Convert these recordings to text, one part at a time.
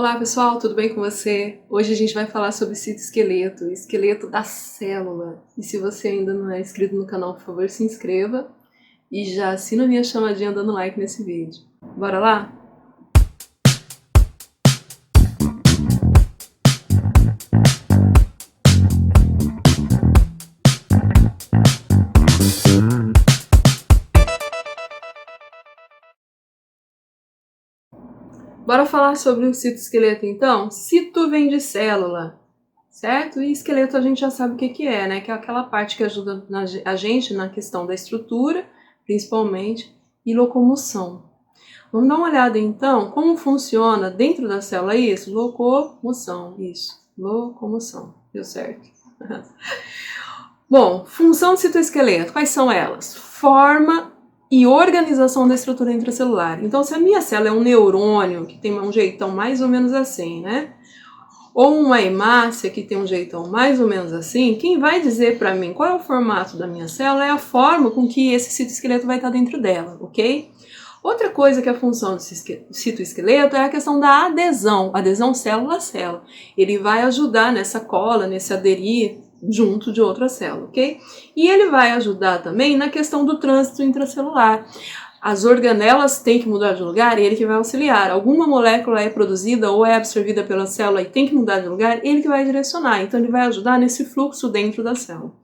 Olá pessoal, tudo bem com você? Hoje a gente vai falar sobre citoesqueleto, esqueleto da célula. E se você ainda não é inscrito no canal, por favor, se inscreva e já assina a minha chamadinha dando like nesse vídeo. Bora lá? Bora falar sobre o citoesqueleto então? Cito vem de célula, certo? E esqueleto a gente já sabe o que é, né? Que é aquela parte que ajuda a gente na questão da estrutura, principalmente, e locomoção. Vamos dar uma olhada então como funciona dentro da célula isso? Locomoção, isso. Locomoção, deu certo. Bom, função do citoesqueleto, quais são elas? Forma e organização da estrutura intracelular. Então, se a minha célula é um neurônio, que tem um jeitão mais ou menos assim, né? Ou uma hemácia, que tem um jeitão mais ou menos assim, quem vai dizer para mim qual é o formato da minha célula é a forma com que esse citoesqueleto vai estar dentro dela, ok? Outra coisa que é a função do citoesqueleto é a questão da adesão célula a célula. Ele vai ajudar nessa cola, nesse aderir junto de outra célula, ok? E ele vai ajudar também na questão do trânsito intracelular. As organelas têm que mudar de lugar, ele que vai auxiliar. Alguma molécula é produzida ou é absorvida pela célula e tem que mudar de lugar, ele que vai direcionar. Então ele vai ajudar nesse fluxo dentro da célula.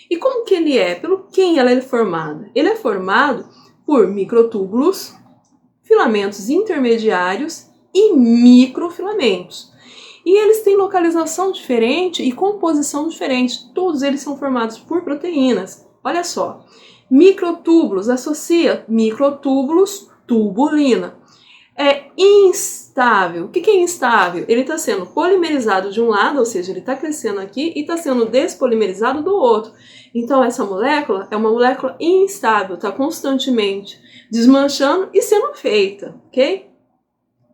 E como que ele é? Pelo quem ela é formada? Ele é formado por microtúbulos, filamentos intermediários e microfilamentos. E eles têm localização diferente e composição diferente. Todos eles são formados por proteínas. Olha só, microtúbulos, associa microtúbulos, tubulina. É instável. O que é instável? Ele está sendo polimerizado de um lado, ou seja, ele está crescendo aqui e está sendo despolimerizado do outro. Então essa molécula é uma molécula instável, está constantemente desmanchando e sendo feita, ok?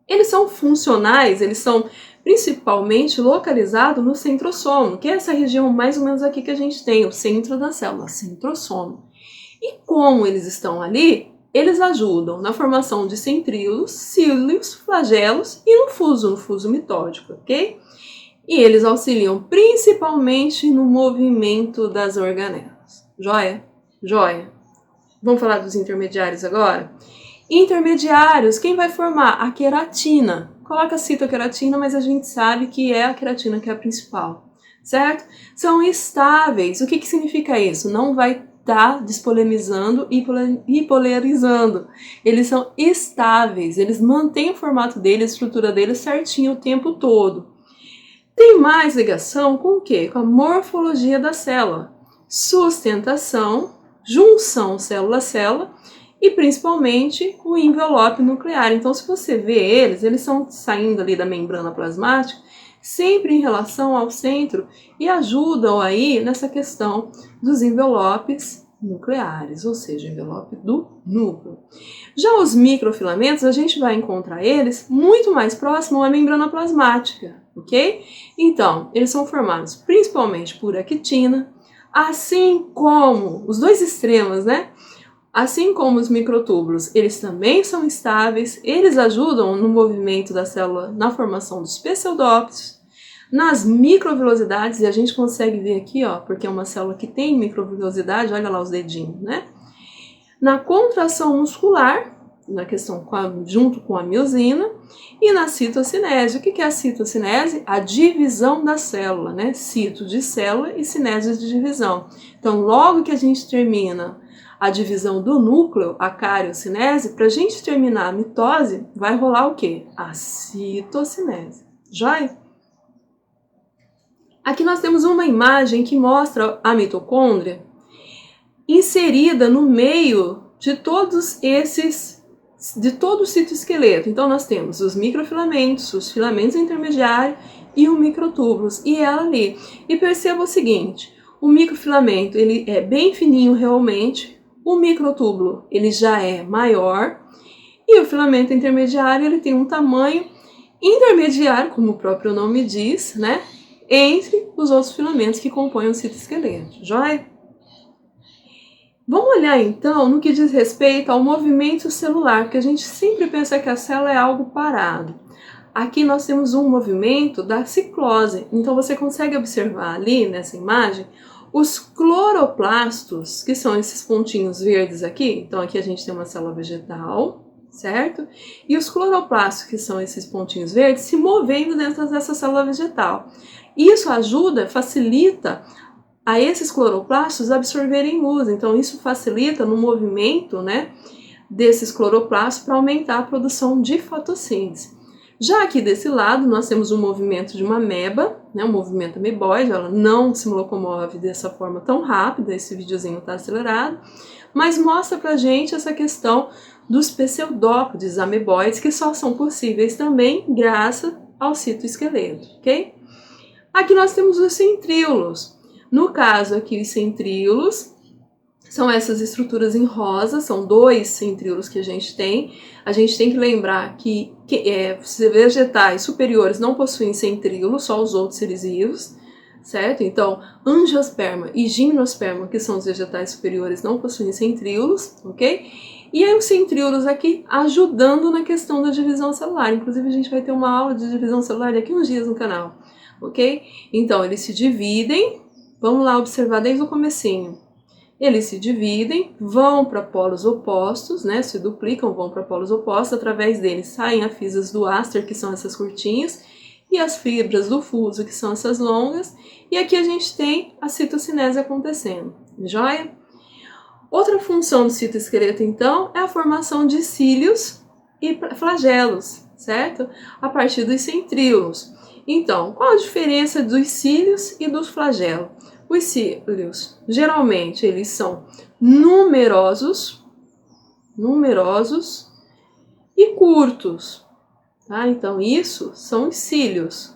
Eles são funcionais, eles são principalmente localizados no centrosomo, que é essa região mais ou menos aqui que a gente tem, o centro da célula, centrosomo. E como eles estão ali, eles ajudam na formação de centríolos, cílios, flagelos e no fuso mitótico, ok? E eles auxiliam principalmente no movimento das organelas. Joia? Joia. Vamos falar dos intermediários agora? Intermediários, quem vai formar? A queratina. Coloca citoqueratina, mas a gente sabe que é a queratina que é a principal, certo? São estáveis. O que significa isso? Não vai estar despolemizando e polarizando. Eles são estáveis, eles mantêm o formato deles, a estrutura deles certinho o tempo todo. Tem mais ligação com o quê? Com a morfologia da célula. Sustentação, junção célula a célula, e principalmente o envelope nuclear. Então, se você vê eles estão saindo ali da membrana plasmática, sempre em relação ao centro e ajudam aí nessa questão dos envelopes nucleares, ou seja, envelope do núcleo. Já os microfilamentos, a gente vai encontrar eles muito mais próximo à membrana plasmática, ok? Então, eles são formados principalmente por actina, assim como os dois extremos, né? Assim como os microtúbulos, eles também são estáveis, eles ajudam no movimento da célula na formação dos pseudófitos, nas microvilosidades, e a gente consegue ver aqui, ó, porque é uma célula que tem microvilosidade, olha lá os dedinhos, né? Na contração muscular, na questão junto com a miosina, e na citocinese. O que é a citocinese? A divisão da célula, né? Cito de célula e cinese de divisão. Então, logo que a gente termina a divisão do núcleo, a cariocinese, para a gente terminar a mitose, vai rolar o quê? A citocinese. Joia? Aqui nós temos uma imagem que mostra a mitocôndria inserida no meio de todos esses, de todo o citoesqueleto. Então nós temos os microfilamentos, os filamentos intermediários e o microtúbulos, e ela ali. E perceba o seguinte, o microfilamento ele é bem fininho realmente, o microtúbulo ele já é maior e o filamento intermediário ele tem um tamanho intermediário, como o próprio nome diz, né, entre os outros filamentos que compõem o citoesqueleto. Joia? Vamos olhar então no que diz respeito ao movimento celular, porque a gente sempre pensa que a célula é algo parado. aqui nós temos um movimento da ciclose. Então você consegue observar ali nessa imagem os cloroplastos, que são esses pontinhos verdes aqui. Então aqui a gente tem uma célula vegetal, certo? E os cloroplastos, que são esses pontinhos verdes, se movendo dentro dessa célula vegetal. Isso ajuda, facilita a esses cloroplastos absorverem luz. Então isso facilita no movimento, né, desses cloroplastos para aumentar a produção de fotossíntese. Já aqui desse lado nós temos um movimento de uma ameba, né, um movimento ameboide. Ela não se locomove dessa forma tão rápida, esse videozinho está acelerado, mas mostra pra gente essa questão dos pseudópodes ameboides, que só são possíveis também graças ao citoesqueleto, ok? Aqui nós temos os centríolos. No caso aqui, os centríolos são essas estruturas em rosa, são 2 centríolos que a gente tem. A gente tem que lembrar que vegetais superiores não possuem centríolos, só os outros seres vivos, certo? Então, angiosperma e gimnosperma, que são os vegetais superiores, não possuem centríolos, ok? E aí os centríolos aqui ajudando na questão da divisão celular. Inclusive a gente vai ter uma aula de divisão celular daqui uns dias no canal, ok? Então, eles se dividem, vamos lá observar desde o comecinho. Eles se dividem, vão para polos opostos, né? Se duplicam, vão para polos opostos. Através deles saem as fibras do áster, que são essas curtinhas, e as fibras do fuso, que são essas longas. E aqui a gente tem a citocinese acontecendo, joia? Outra função do citoesqueleto, então, é a formação de cílios e flagelos, certo? A partir dos centríolos. Então, qual a diferença dos cílios e dos flagelos? Os cílios, geralmente, eles são numerosos e curtos, tá? Então, isso são os cílios.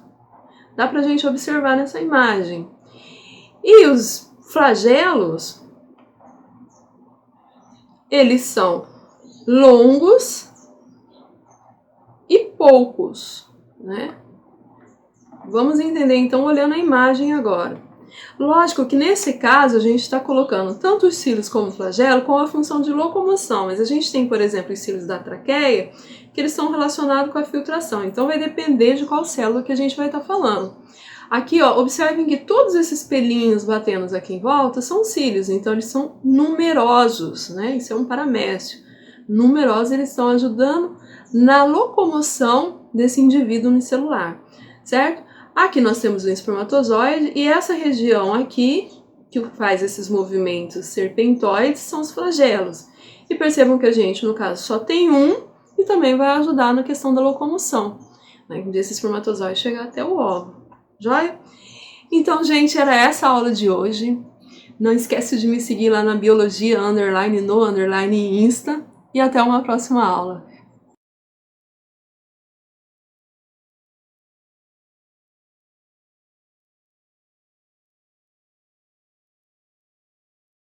Dá pra gente observar nessa imagem. E os flagelos, eles são longos e poucos, né? Vamos entender, então, olhando a imagem agora. Lógico que nesse caso a gente está colocando tanto os cílios como o flagelo com a função de locomoção, mas a gente tem, por exemplo, os cílios da traqueia, que eles estão relacionados com a filtração, então vai depender de qual célula que a gente vai estar falando. Aqui, ó, observem que todos esses pelinhos batendo aqui em volta são cílios, então eles são numerosos, né? Isso é um paramécio. Numerosos, eles estão ajudando na locomoção desse indivíduo unicelular, certo? Aqui nós temos o espermatozoide e essa região aqui, que faz esses movimentos serpentoides, são os flagelos. E percebam que a gente, no caso, só tem um e também vai ajudar na questão da locomoção, né, desse espermatozoide chegar até o óvulo. Joia? Então, gente, era essa a aula de hoje. Não esquece de me seguir lá na Biologia _ no _ Insta e até uma próxima aula.